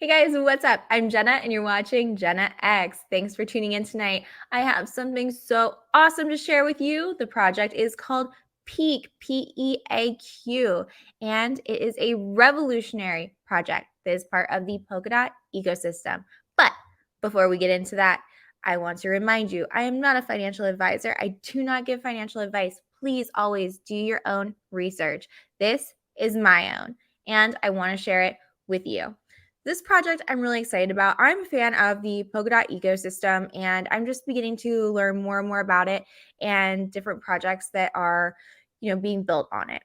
Hey guys, what's up? I'm Jenna and you're watching Jenna X. Thanks for tuning in tonight. I have something so awesome to share with you. The project is called PEAQ, P-E-A-Q, and it is a revolutionary project that is part of the PolkaDot ecosystem. But before we get into that, I want to remind you, I am not a financial advisor. I do not give financial advice. Please always do your own research. This is my own, and I want to share it with you. This project I'm really excited about. I'm a fan of the PolkaDot ecosystem, and I'm just beginning to learn more and more about it and different projects that are, being built on it.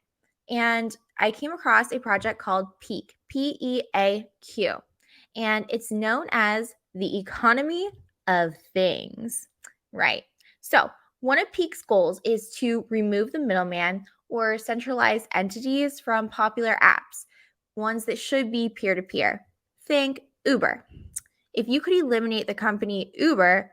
And I came across a project called PEAQ, P-E-A-Q, and it's known as the economy of things, right? So one of PEAQ's goals is to remove the middleman or centralized entities from popular apps, ones that should be peer-to-peer. Think Uber. If you could eliminate the company Uber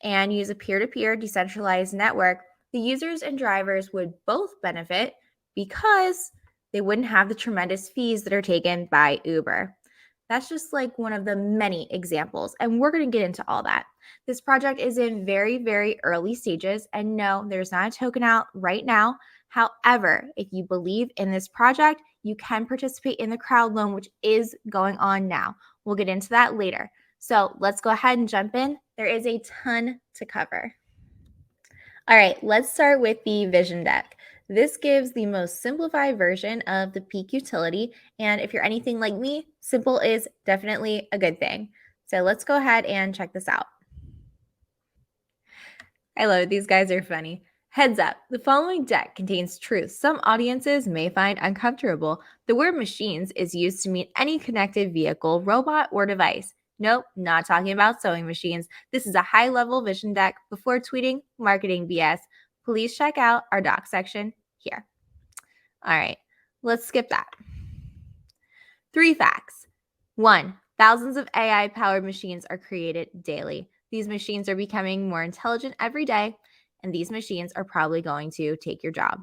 and use a peer-to-peer decentralized network, the users and drivers would both benefit because they wouldn't have the tremendous fees that are taken by Uber. That's just like one of the many examples, and we're going to get into all that. This project is in very, very early stages, and no, there's not a token out right now. However, if you believe in this project, you can participate in the Crowdloan, which is going on now. We'll get into that later. So let's go ahead and jump in. There is a ton to cover. All right, let's start with the vision deck. This gives the most simplified version of the PEAQ utility, and if you're anything like me, simple is definitely a good thing. So let's go ahead and check this out. I love it. These guys are funny. Heads up, the following deck contains truths some audiences may find uncomfortable. The word machines is used to mean any connected vehicle, robot, or device. Nope, not talking about sewing machines. This is a high-level vision deck. Before tweeting marketing BS, please check out our doc section here. All right, let's skip that. 3 facts. 1. Thousands of AI-powered machines are created daily. These machines are becoming more intelligent every day, and these machines are probably going to take your job.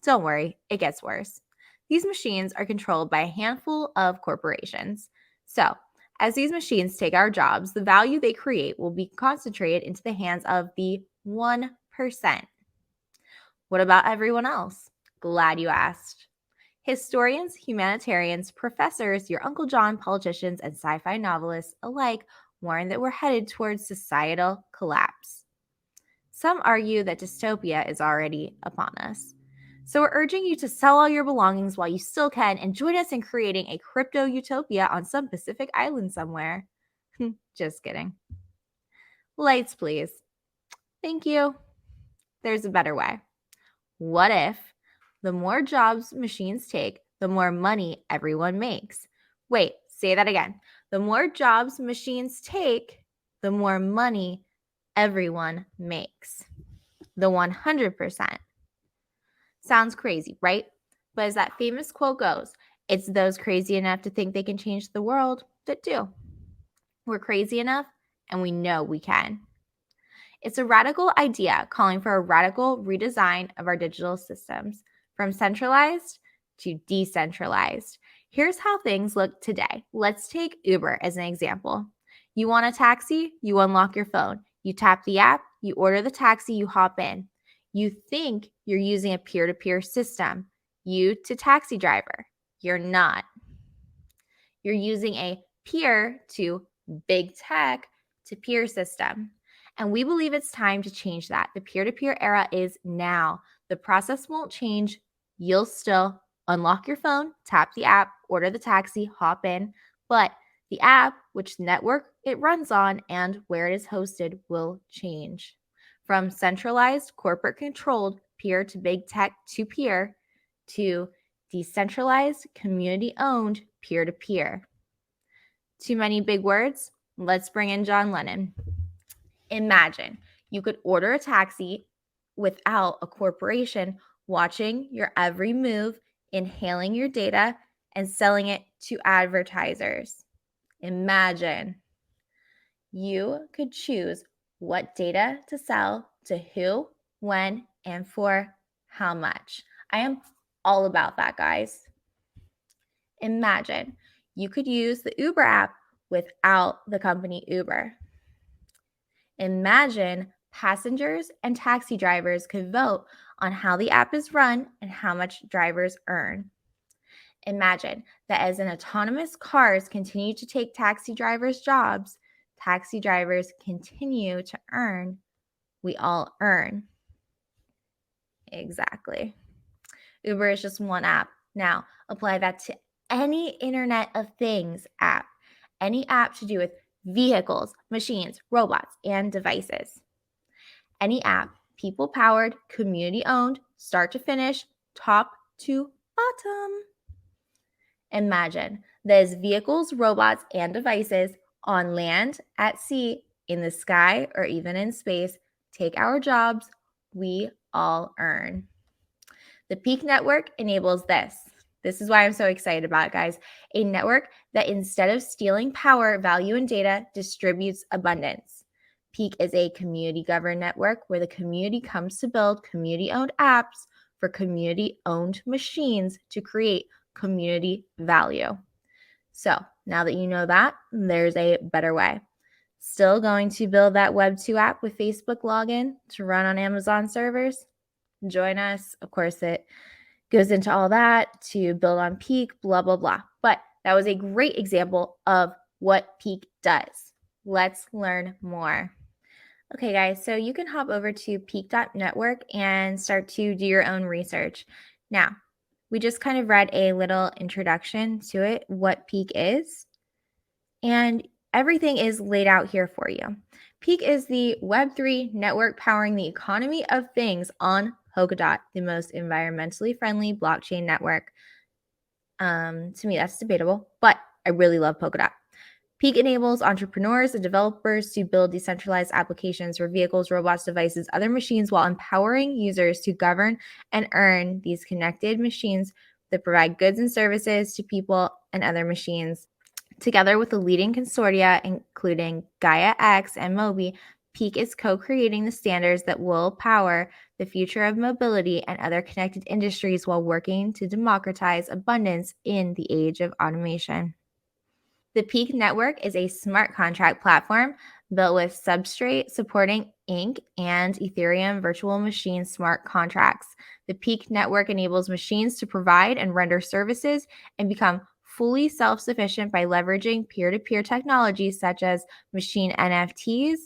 Don't worry, it gets worse. These machines are controlled by a handful of corporations. So, as these machines take our jobs, the value they create will be concentrated into the hands of the 1%. What about everyone else? Glad you asked. Historians, humanitarians, professors, your Uncle John, politicians, and sci-fi novelists alike warn that we're headed towards societal collapse. Some argue that dystopia is already upon us. So we're urging you to sell all your belongings while you still can and join us in creating a crypto utopia on some Pacific island somewhere. Just kidding. Lights, please. Thank you. There's a better way. What if the more jobs machines take, the more money everyone makes? Wait, say that again. The more jobs machines take, the more money everyone makes. The 100%. Sounds crazy, right? But as that famous quote goes, it's those crazy enough to think they can change the world that do. We're crazy enough, and we know we can. It's a radical idea calling for a radical redesign of our digital systems, from centralized to decentralized. Here's how things look today. Let's take Uber as an example. You want a taxi? You unlock your phone. You tap the app, you order the taxi, you hop in. You think you're using a peer-to-peer system, you to taxi driver. You're not. You're using a peer to big tech to peer system. And we believe it's time to change that. The peer-to-peer era is now. The process won't change. You'll still unlock your phone, tap the app, order the taxi, hop in. But the app, which network it runs on, and where it is hosted will change. From centralized, corporate-controlled peer to big tech to peer to decentralized, community-owned peer-to-peer. Too many big words? Let's bring in John Lennon. Imagine you could order a taxi without a corporation watching your every move, inhaling your data, and selling it to advertisers. Imagine you could choose what data to sell to who, when, and for how much. I am all about that, guys. Imagine you could use the Uber app without the company Uber. Imagine passengers and taxi drivers could vote on how the app is run and how much drivers earn. Imagine that as an autonomous cars continue to take taxi drivers' jobs, taxi drivers continue to earn. We all earn. Exactly. Uber is just one app. Now, apply that to any Internet of Things app, any app to do with vehicles, machines, robots, and devices. Any app, people powered, community owned, start to finish, top to bottom. Imagine there's vehicles, robots, and devices on land, at sea, in the sky, or even in space take our jobs. We all earn. The PEAQ network enables this. This is why I'm so excited about it, guys. A network that instead of stealing power, value, and data, distributes abundance. PEAQ is a community-governed network where the community comes to build community-owned apps for community-owned machines to create community value. So now that you know that, there's a better way. Still going to build that Web 2 app with Facebook login to run on Amazon servers? Join us. Of course, it goes into all that to build on PEAQ, blah, blah, blah. But that was a great example of what PEAQ does. Let's learn more. Okay, guys, so you can hop over to PEAQ.network and start to do your own research. Now, we just kind of read a little introduction to it, what PEAQ is, and everything is laid out here for you. PEAQ is the Web3 network powering the economy of things on PolkaDot, the most environmentally friendly blockchain network. To me, that's debatable, but I really love PolkaDot. PEAQ enables entrepreneurs and developers to build decentralized applications for vehicles, robots, devices, other machines, while empowering users to govern and earn these connected machines that provide goods and services to people and other machines. Together with the leading consortia, including Gaia X and Mobi, PEAQ is co-creating the standards that will power the future of mobility and other connected industries while working to democratize abundance in the age of automation. The PEAQ network is a smart contract platform built with Substrate supporting Inc. and Ethereum virtual machine smart contracts. The PEAQ network enables machines to provide and render services and become fully self-sufficient by leveraging peer-to-peer technologies such as machine NFTs,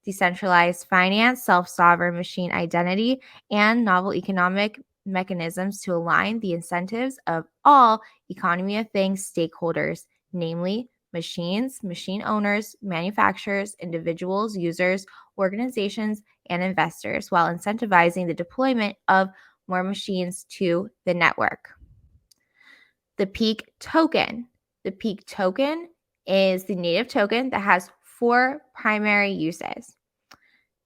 decentralized finance, self-sovereign machine identity, and novel economic mechanisms to align the incentives of all economy of things stakeholders, namely machines, machine owners, manufacturers, individuals, users, organizations, and investors, while incentivizing the deployment of more machines to the network. The PEAQ token. The PEAQ token is the native token that has 4 primary uses: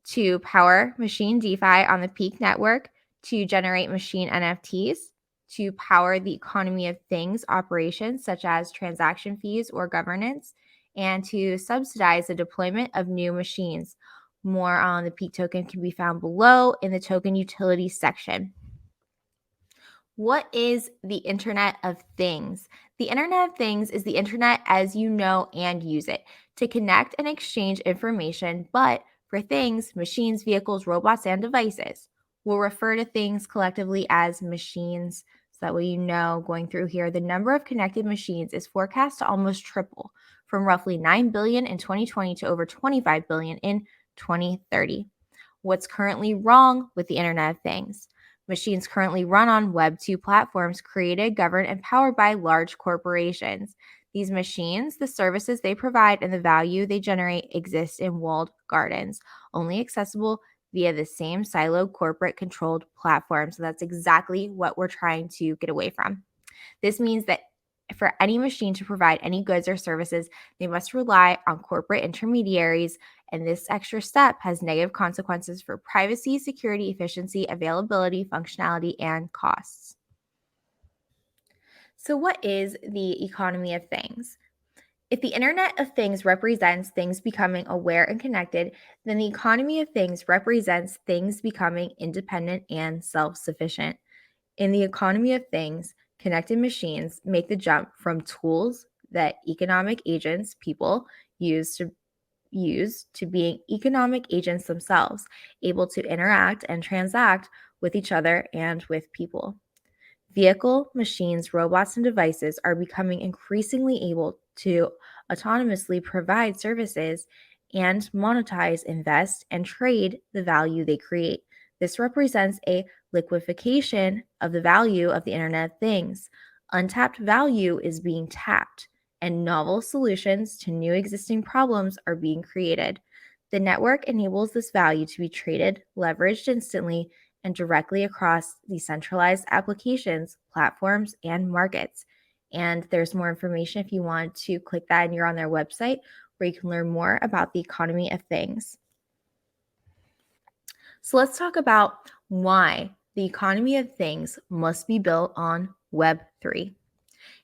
to power machine DeFi on the PEAQ network, to generate machine NFTs, to power the economy of things operations such as transaction fees or governance, and to subsidize the deployment of new machines. More on the PEAQ token can be found below in the token utility section. What is the Internet of Things? The Internet of Things is the Internet as you know and use it to connect and exchange information, but for things, machines, vehicles, robots, and devices. We'll refer to things collectively as machines. So that way you know, going through here, the number of connected machines is forecast to almost triple from roughly 9 billion in 2020 to over 25 billion in 2030. What's currently wrong with the Internet of Things? Machines currently run on Web 2 platforms created, governed, and powered by large corporations. These machines, the services they provide, and the value they generate exist in walled gardens, only accessible via the same siloed corporate controlled platform. So that's exactly what we're trying to get away from. This means that for any machine to provide any goods or services, they must rely on corporate intermediaries, and this extra step has negative consequences for privacy, security, efficiency, availability, functionality, and costs. So, what is the economy of things? If the Internet of Things represents things becoming aware and connected, then the economy of things represents things becoming independent and self-sufficient. In the economy of things, connected machines make the jump from tools that economic agents, people, use to being economic agents themselves, able to interact and transact with each other and with people. Vehicle, machines, robots, and devices are becoming increasingly able to autonomously provide services and monetize, invest, and trade the value they create. This represents a liquefaction of the value of the Internet of Things. Untapped value is being tapped, and novel solutions to new existing problems are being created. The network enables this value to be traded, leveraged instantly, and directly across decentralized applications, platforms, and markets. And there's more information if you want to click that and you're on their website where you can learn more about the economy of things. So let's talk about why the economy of things must be built on Web3.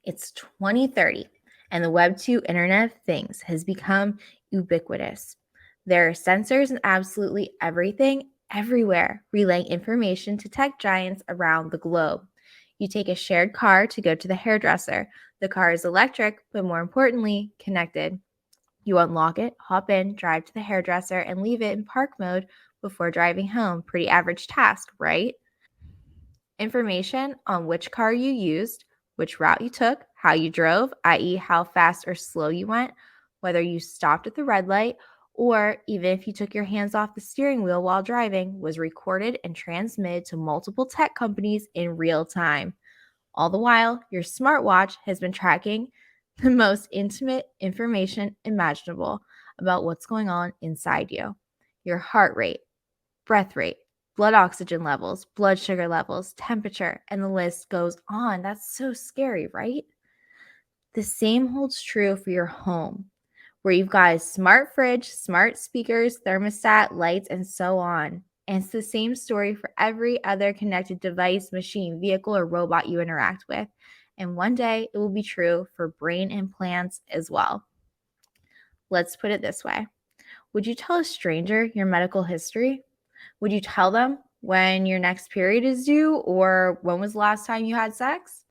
It's 2030, and the Web 2 Internet of Things has become ubiquitous. There are sensors in absolutely everything, everywhere, relaying information to tech giants around the globe. You take a shared car to go to the hairdresser. The car is electric, but more importantly, connected. You unlock it, hop in, drive to the hairdresser, and leave it in park mode before driving home. Pretty average task, right? Information on which car you used, which route you took, how you drove, i.e., how fast or slow you went, whether you stopped at the red light, or even if you took your hands off the steering wheel while driving, was recorded and transmitted to multiple tech companies in real time. All the while, your smartwatch has been tracking the most intimate information imaginable about what's going on inside you. Your heart rate, breath rate, blood oxygen levels, blood sugar levels, temperature, and the list goes on. That's so scary, right? The same holds true for your home, where you've got a smart fridge, smart speakers, thermostat, lights, and so on. And it's the same story for every other connected device, machine, vehicle, or robot you interact with. And one day it will be true for brain implants as well. Let's put it this way. Would you tell a stranger your medical history? Would you tell them when your next period is due or when was the last time you had sex?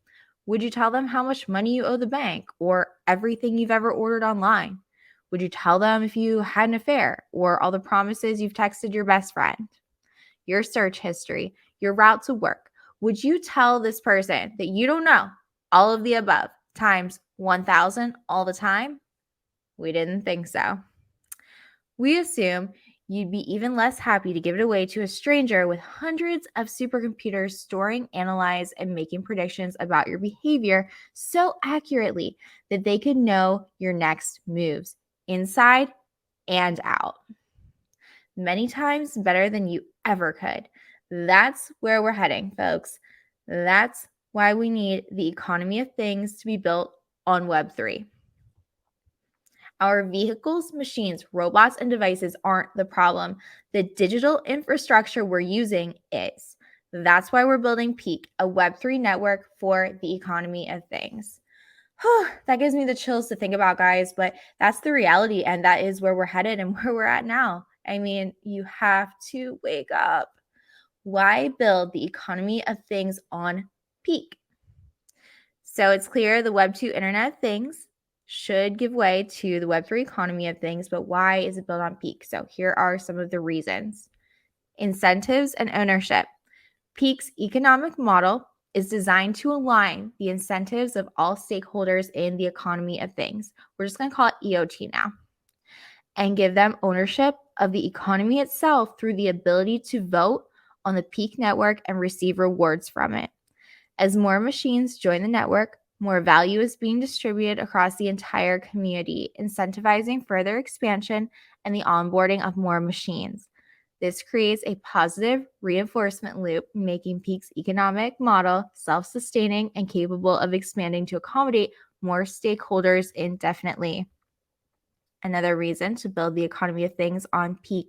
Would you tell them how much money you owe the bank or everything you've ever ordered online? Would you tell them if you had an affair or all the promises you've texted your best friend? Your search history, your route to work. Would you tell this person that you don't know all of the above times 1,000 all the time? We didn't think so. We assume you'd be even less happy to give it away to a stranger with hundreds of supercomputers storing, analyze, and making predictions about your behavior so accurately that they could know your next moves inside and out. Many times better than you ever could. That's where we're heading, folks. That's why we need the economy of things to be built on Web3. Our vehicles, machines, robots, and devices aren't the problem. The digital infrastructure we're using is. That's why we're building PEAQ, a Web3 network for the economy of things. That gives me the chills to think about, guys, but that's the reality, and that is where we're headed and where we're at now. I mean, you have to wake up. Why build the economy of things on PEAQ? So it's clear the Web 2 Internet of Things should give way to the Web3 economy of things, but why is it built on PEAQ? So here are some of the reasons. Incentives and ownership. PEAQ's economic model is designed to align the incentives of all stakeholders in the economy of things. We're just going to call it EOT now. And give them ownership of the economy itself through the ability to vote on the PEAQ network and receive rewards from it. As more machines join the network, more value is being distributed across the entire community, incentivizing further expansion and the onboarding of more machines. This creates a positive reinforcement loop, making PEAQ's economic model self-sustaining and capable of expanding to accommodate more stakeholders indefinitely. Another reason to build the economy of things on PEAQ,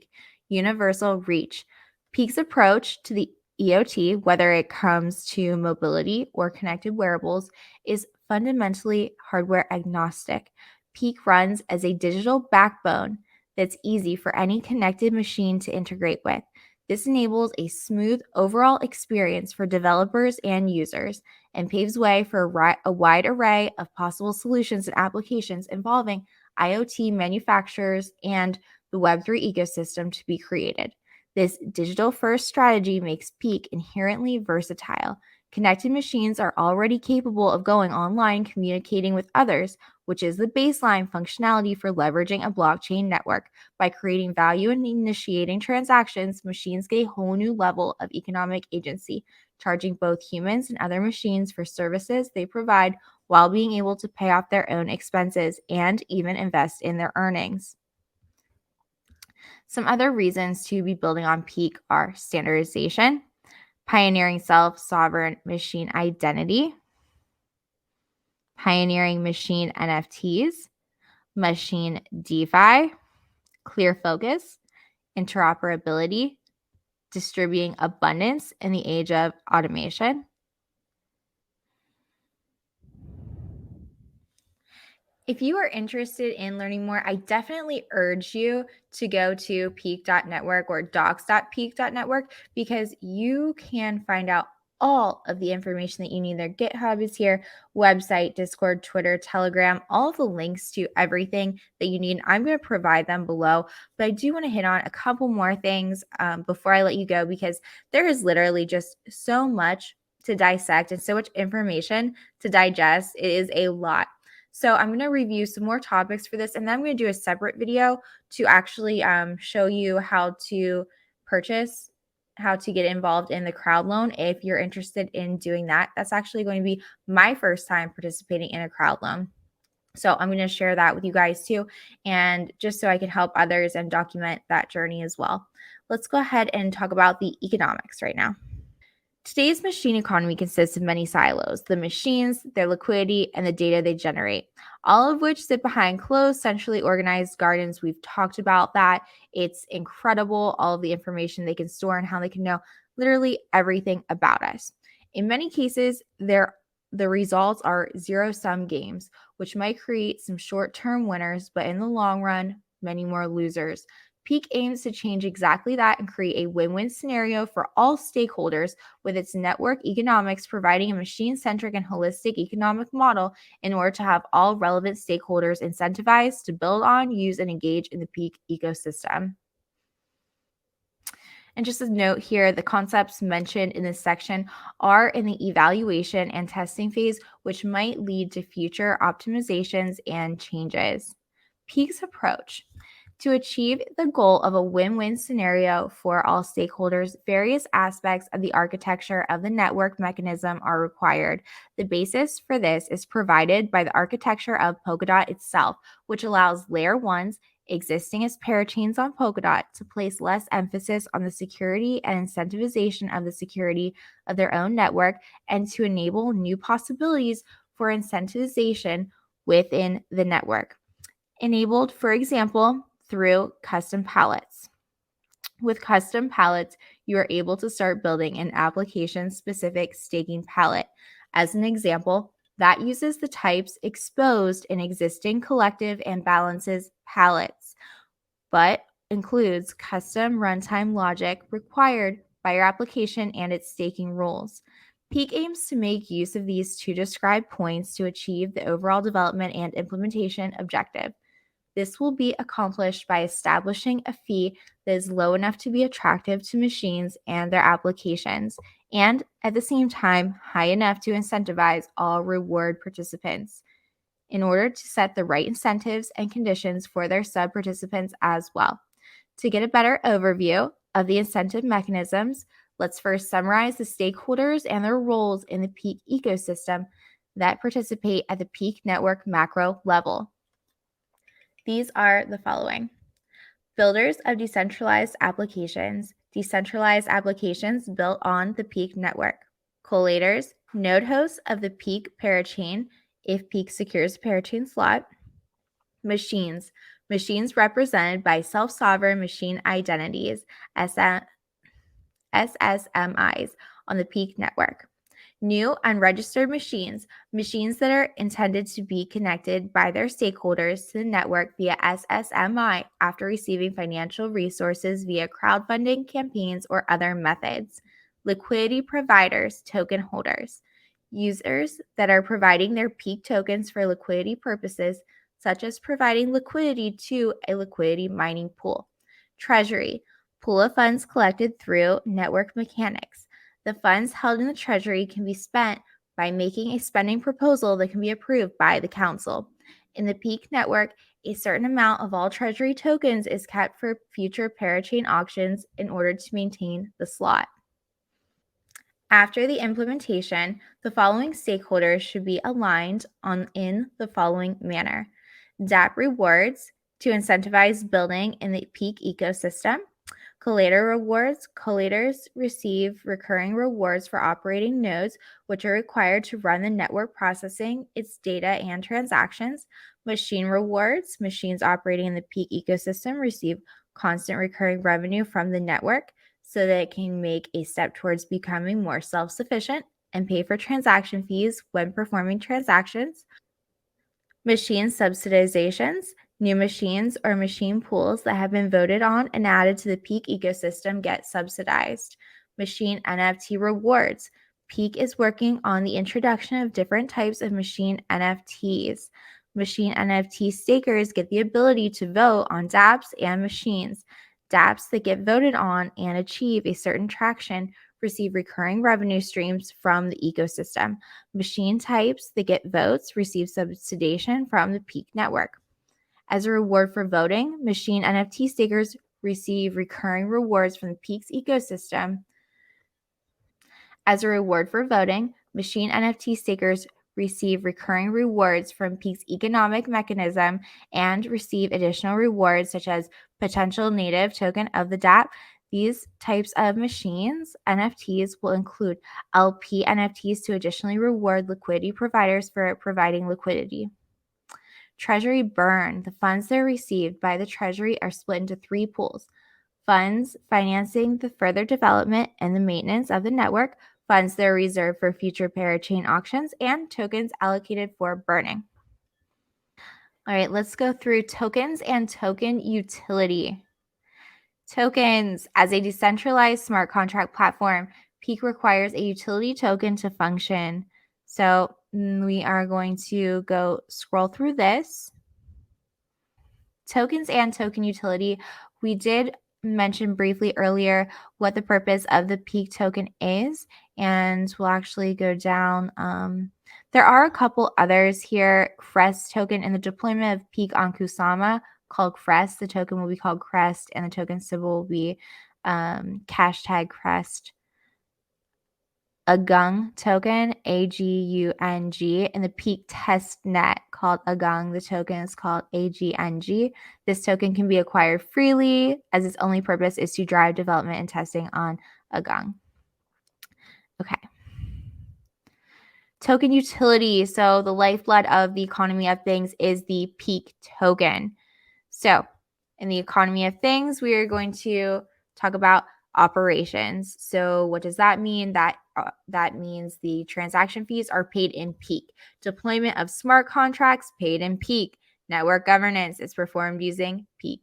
universal reach. PEAQ's approach to the EOT, whether it comes to mobility or connected wearables, is fundamentally hardware agnostic. PEAQ runs as a digital backbone that's easy for any connected machine to integrate with. This enables a smooth overall experience for developers and users and paves way for a wide array of possible solutions and applications involving IoT manufacturers and the Web3 ecosystem to be created. This digital-first strategy makes PEAQ inherently versatile. Connected machines are already capable of going online, communicating with others, which is the baseline functionality for leveraging a blockchain network. By creating value and initiating transactions, machines get a whole new level of economic agency, charging both humans and other machines for services they provide while being able to pay off their own expenses and even invest in their earnings. Some other reasons to be building on PEAQ are standardization, pioneering self-sovereign machine identity, pioneering machine NFTs, machine DeFi, clear focus, interoperability, distributing abundance in the age of automation. If you are interested in learning more, I definitely urge you to go to PEAQ.network or docs.peak.network because you can find out all of the information that you need there. GitHub is here, website, Discord, Twitter, Telegram, all of the links to everything that you need. I'm going to provide them below, but I do want to hit on a couple more things before I let you go because there is literally just so much to dissect and so much information to digest. It is a lot. So I'm going to review some more topics for this, and then I'm going to do a separate video to actually show you how to purchase, how to get involved in the Crowdloan if you're interested in doing that. That's actually going to be my first time participating in a Crowdloan. So I'm going to share that with you guys too, and just so I can help others and document that journey as well. Let's go ahead and talk about the economics right now. Today's machine economy consists of many silos: the machines, their liquidity, and the data they generate, all of which sit behind closed, centrally organized gardens. We've talked about that. It's incredible, all of the information they can store and how they can know literally everything about us. In many cases, the results are zero-sum games, which might create some short-term winners, but in the long run, many more losers. PEAQ aims to change exactly that and create a win-win scenario for all stakeholders, with its network economics providing a machine-centric and holistic economic model in order to have all relevant stakeholders incentivized to build on, use, and engage in the PEAQ ecosystem. And just a note here, the concepts mentioned in this section are in the evaluation and testing phase, which might lead to future optimizations and changes. PEAQ's approach. To achieve the goal of a win-win scenario for all stakeholders, various aspects of the architecture of the network mechanism are required. The basis for this is provided by the architecture of PolkaDot itself, which allows layer 1s existing as parachains on PolkaDot to place less emphasis on the security and incentivization of the security of their own network, and to enable new possibilities for incentivization within the network. Enabled, for example, through custom palettes. With custom palettes, you are able to start building an application-specific staking palette. As an example, that uses the types exposed in existing collective and balances palettes, but includes custom runtime logic required by your application and its staking rules. PEAQ aims to make use of these two described points to achieve the overall development and implementation objective. This will be accomplished by establishing a fee that is low enough to be attractive to machines and their applications, and at the same time, high enough to incentivize all reward participants, in order to set the right incentives and conditions for their sub-participants as well. To get a better overview of the incentive mechanisms, let's first summarize the stakeholders and their roles in the PEAQ ecosystem that participate at the PEAQ network macro level. These are the following: builders of decentralized applications built on the PEAQ network; collators, node hosts of the PEAQ parachain if PEAQ secures a parachain slot; machines represented by self-sovereign machine identities, SSMIs, on the PEAQ network; New unregistered machines that are intended to be connected by their stakeholders to the network via SSMI after receiving financial resources via crowdfunding campaigns or other methods. Liquidity providers, token holders. Users that are providing their PEAQ tokens for liquidity purposes, such as providing liquidity to a liquidity mining pool. Treasury, pool of funds collected through network mechanics. The funds held in the Treasury can be spent by making a spending proposal that can be approved by the Council. In the PEAQ network, a certain amount of all Treasury tokens is kept for future parachain auctions in order to maintain the slot. After the implementation, the following stakeholders should be aligned in the following manner. DApp rewards to incentivize building in the PEAQ ecosystem. Collator rewards. Collators receive recurring rewards for operating nodes, which are required to run the network processing its data and transactions. Machine rewards. Machines operating in the PEAQ ecosystem receive constant recurring revenue from the network so that it can make a step towards becoming more self-sufficient and pay for transaction fees when performing transactions. Machine subsidizations. New machines or machine pools that have been voted on and added to the PEAQ ecosystem get subsidized. Machine NFT rewards. PEAQ is working on the introduction of different types of machine NFTs. Machine NFT stakers get the ability to vote on dApps and machines. dApps that get voted on and achieve a certain traction receive recurring revenue streams from the ecosystem. Machine types that get votes receive subsidization from the PEAQ network. As a reward for voting, machine NFT stakers receive recurring rewards from the PEAQ's ecosystem. As a reward for voting, machine NFT stakers receive recurring rewards from PEAQ's economic mechanism and receive additional rewards such as potential native token of the dApp. These types of machines, NFTs, will include LP NFTs to additionally reward liquidity providers for providing liquidity. Treasury burn. The funds that are received by the Treasury are split into three pools. Funds financing the further development and the maintenance of the network, funds that are reserved for future parachain auctions, and tokens allocated for burning. All right, let's go through tokens and token utility. Tokens. As a decentralized smart contract platform, PEAQ requires a utility token to function. So we are going to go scroll through this. Tokens and token utility. We did mention briefly earlier what the purpose of the PEAQ token is, and we'll actually go down. There are a couple others here. Crest token in the deployment of PEAQ on Kusama called Crest. The token will be called Crest, and the token symbol will be hashtag Crest. Agung token, AGUNG, in the PEAQ test net called Agung. The token is called AGNG. This token can be acquired freely as its only purpose is to drive development and testing on Agung. Okay. Token utility. So the lifeblood of the economy of things is the PEAQ token. So in the economy of things, we are going to talk about operations. So what does that mean? That means the transaction fees are paid in PEAQ. Deployment of smart contracts paid in PEAQ. Network governance is performed using PEAQ.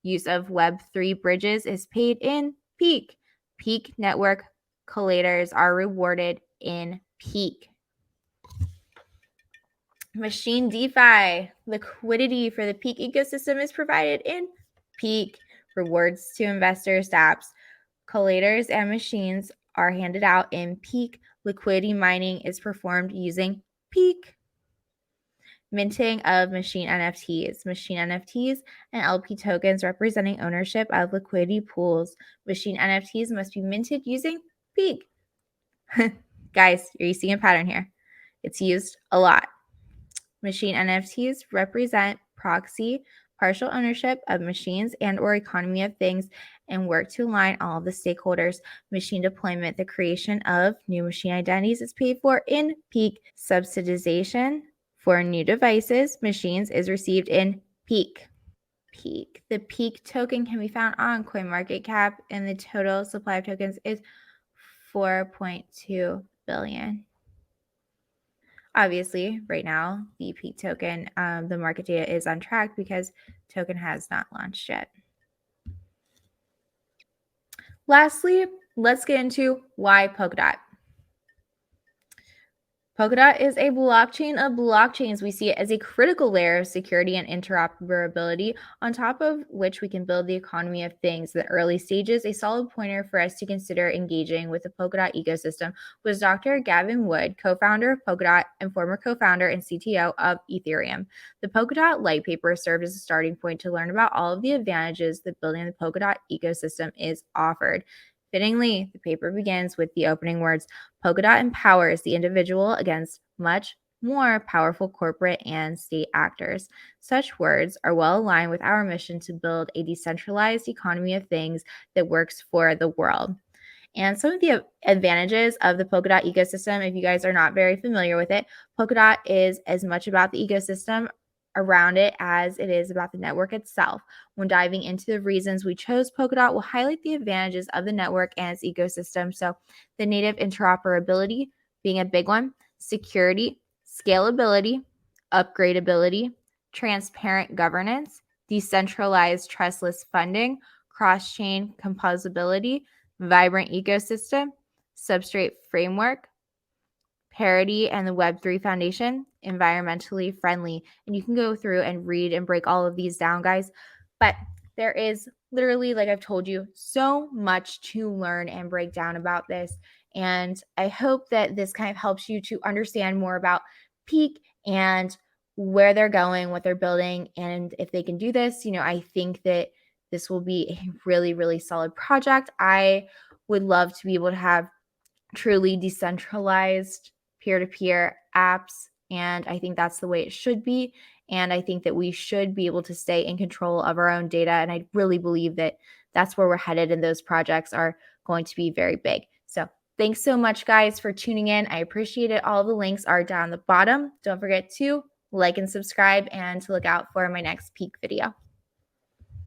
Use of Web3 bridges is paid in PEAQ. PEAQ network collators are rewarded in PEAQ. Machine DeFi. Liquidity for the PEAQ ecosystem is provided in PEAQ. Rewards to investors, dApps, collators, and machines are handed out in PEAQ. Liquidity mining is performed using PEAQ. Minting of machine NFTs. Machine NFTs and LP tokens representing ownership of liquidity pools. Machine NFTs must be minted using PEAQ. Guys, you're seeing a pattern here. It's used a lot. Machine NFTs represent proxy, partial ownership of machines and or economy of things and work to align all of the stakeholders. Machine deployment, the creation of new machine identities is paid for in PEAQ. Subsidization for new devices, machines is received in PEAQ. PEAQ. The PEAQ token can be found on CoinMarketCap, and the total supply of tokens is 4.2 billion. Obviously, right now, the PEAQ token, the market data is on track because token has not launched yet. Lastly, let's get into why PolkaDot. PolkaDot is a blockchain of blockchains. We see it as a critical layer of security and interoperability, on top of which we can build the economy of things. The early stages, a solid pointer for us to consider engaging with the PolkaDot ecosystem was Dr. Gavin Wood, co-founder of PolkaDot and former co-founder and CTO of Ethereum. The PolkaDot Whitepaper served as a starting point to learn about all of the advantages that building the PolkaDot ecosystem is offered. Fittingly, the paper begins with the opening words, "PolkaDot empowers the individual against much more powerful corporate and state actors." Such words are well aligned with our mission to build a decentralized economy of things that works for the world. And some of the advantages of the PolkaDot ecosystem, if you guys are not very familiar with it, PolkaDot is as much about the ecosystem around it as it is about the network itself. When diving into the reasons we chose PolkaDot, we'll highlight the advantages of the network and its ecosystem. So, the native interoperability being a big one, security, scalability, upgradability, transparent governance, decentralized trustless funding, cross-chain composability, vibrant ecosystem, substrate framework, parity, and the Web3 Foundation, environmentally friendly. And you can go through and read and break all of these down, guys. But there is literally, like I've told you, so much to learn and break down about this. And I hope that this kind of helps you to understand more about PEAQ and where they're going, what they're building. And if they can do this, I think that this will be a really, really solid project. I would love to be able to have truly decentralized peer-to-peer apps, and I think that's the way it should be. And I think that we should be able to stay in control of our own data, and I really believe that that's where we're headed, and those projects are going to be very big. So thanks so much, guys, for tuning in. I appreciate it. All the links are down the bottom. Don't forget to like and subscribe and to look out for my next PEAQ video.